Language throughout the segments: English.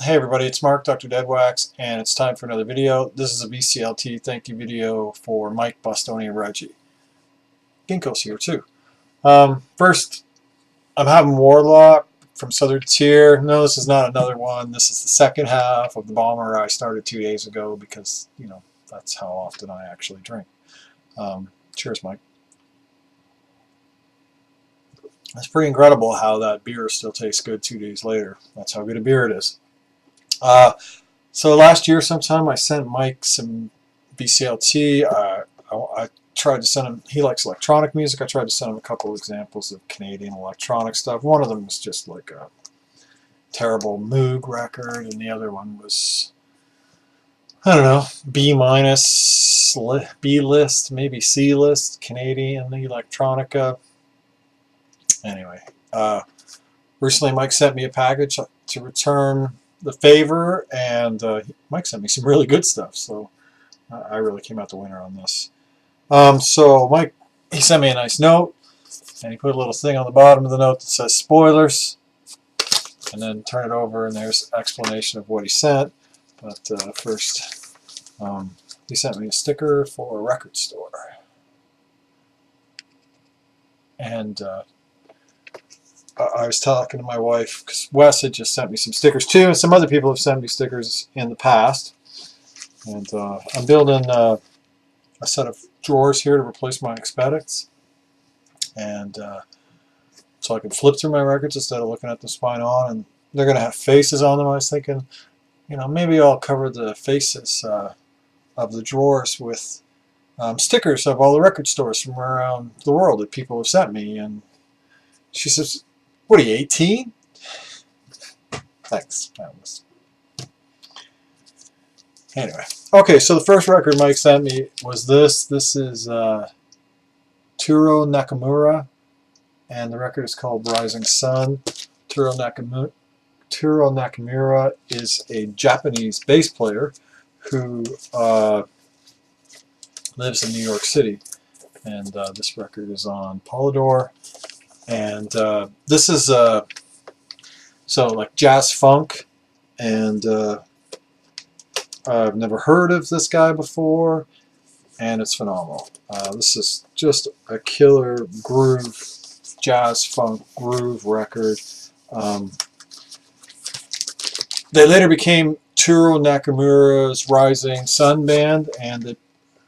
Hey everybody, it's Mark, DoctorDeadwax, and it's time for another video. This is a VCLT thank you video for Mike, bostonianreggie. Ginkgo's here too. First, I'm having Warlock from Southern Tier. No, this is not another one. This is the second half of the bomber I started 2 days ago because, you know, that's how often I actually drink. Cheers, Mike. It's pretty incredible how that beer still tastes good 2 days later. That's how good a beer it is. So last year sometime I sent Mike some VCLT. I tried to send him, he likes electronic music. I tried to send him a couple of examples of Canadian electronic stuff. One of them was just like a terrible Moog record, and the other one was, I don't know, B minus, B list, maybe C list, Canadian electronica. Anyway, recently Mike sent me a package to return the favor, and Mike sent me some really good stuff, so I really came out the winner on this. So Mike, he sent me a nice note, and he put a little thing on the bottom of the note that says spoilers, and then turn it over and there's an explanation of what he sent. But first, he sent me a sticker for a record store, and I was talking to my wife because Wes had just sent me some stickers too, and some other people have sent me stickers in the past. And I'm building a set of drawers here to replace my Expedits, and so I can flip through my records instead of looking at them spine on. And they're going to have faces on them. I was thinking, you know, maybe I'll cover the faces of the drawers with stickers of all the record stores from around the world that people have sent me. And she says, "What are you, 18? Thanks. That was... Anyway. Okay, so the first record Mike sent me was this. This is Turo Nakamura, and the record is called Rising Sun. Turo Nakamura is a Japanese bass player who lives in New York City, and this record is on Polydor. And this is so like jazz funk, and I've never heard of this guy before, and it's phenomenal. This is just a killer groove, jazz funk groove record. They later became Turo Nakamura's Rising Sun Band, and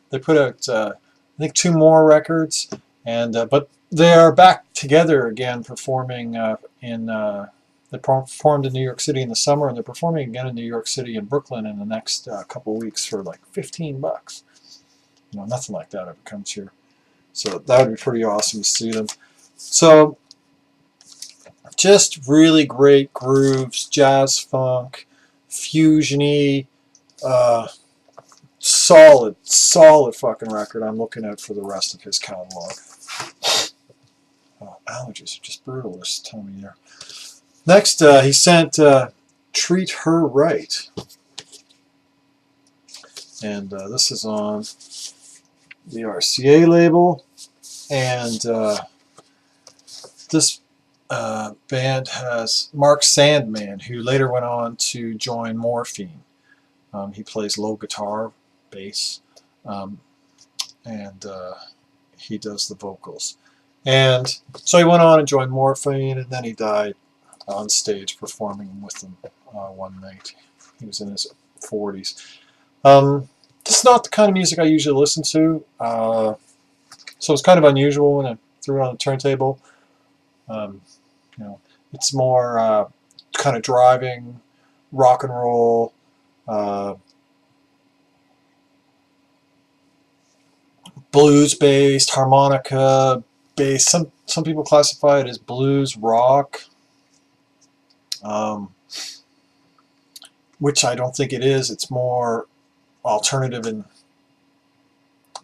they put out I think 2 more records, and but they are back together again, performing they performed in New York City in the summer, and they're performing again in New York City and Brooklyn in the next couple weeks for like $15. You know, nothing like that ever comes here. So that would be pretty awesome to see them. So just really great grooves, jazz funk, fusion-y, solid fucking record. I'm looking out for the rest of his catalog. Oh, allergies are just brutal this time of year. Next, he sent Treat Her Right. And this is on the RCA label. And this band has Mark Sandman, who later went on to join Morphine. He plays low guitar, bass, and he does the vocals. And so he went on and joined Morphine, and then he died on stage performing with them one night. He was in his 40s. This is not the kind of music I usually listen to, so it's kind of unusual when I threw it on the turntable. You know, it's more kind of driving, rock and roll, blues-based, harmonica bass. Some people classify it as blues rock, which I don't think it is. It's more alternative and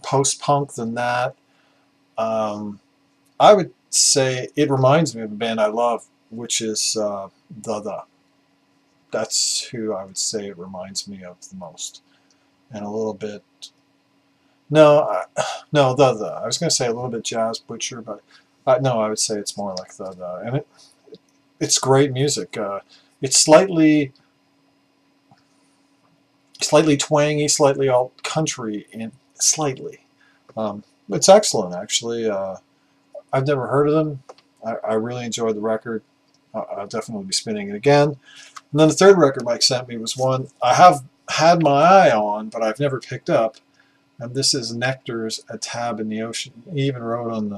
post-punk than that. I would say it reminds me of a band I love, which is The. That's who I would say it reminds me of the most. And a little bit... No, The. I was going to say a little bit Jazz Butcher, but no, I would say it's more like The. And it's great music. It's slightly slightly twangy, slightly alt country, and slightly. It's excellent, actually. I've never heard of them. I really enjoyed the record. I'll definitely be spinning it again. And then the third record Mike sent me was one I have had my eye on, but I've never picked up. And this is Nectar's A Tab in the Ocean. He even wrote on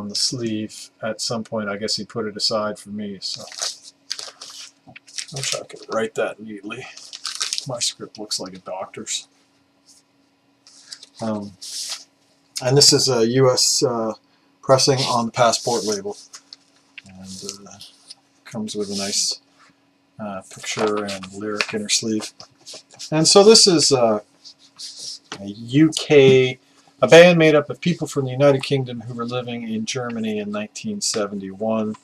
the sleeve at some point. I guess he put it aside for me. So I wish I could write that neatly. My script looks like a doctor's. And this is a U.S. Pressing on the Passport label. And comes with a nice picture and lyric inner sleeve. And so this is a band made up of people from the United Kingdom who were living in Germany in 1971.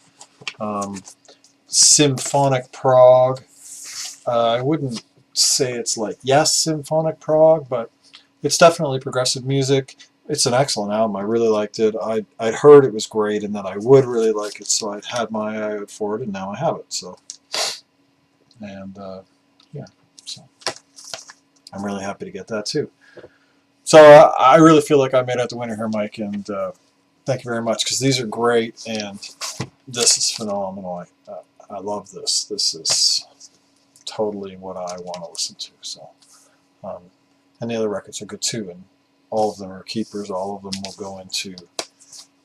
Symphonic prog. I wouldn't say it's like, yes, symphonic prog, but it's definitely progressive music. It's an excellent album. I really liked it. I'd heard it was great and that I would really like it, so I'd had my eye out for it, and now I have it. So, and yeah, so I'm really happy to get that too. So I really feel like I made out the winner here, Mike, and thank you very much, because these are great, and this is phenomenal. I love this. This is totally what I want to listen to. So, and the other records are good too, and all of them are keepers. All of them will go into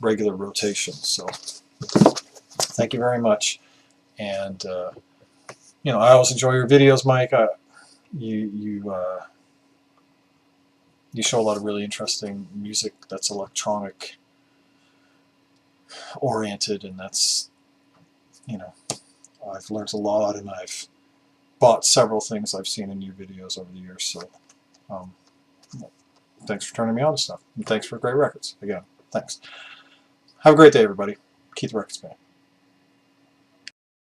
regular rotation. So, thank you very much. And you know, I always enjoy your videos, Mike. You show a lot of really interesting music that's electronic oriented, and that's, you know, I've learned a lot, and I've bought several things I've seen in your videos over the years. So thanks for turning me on to stuff, and thanks for great records again. Thanks. Have a great day, everybody. Keep the records spinning.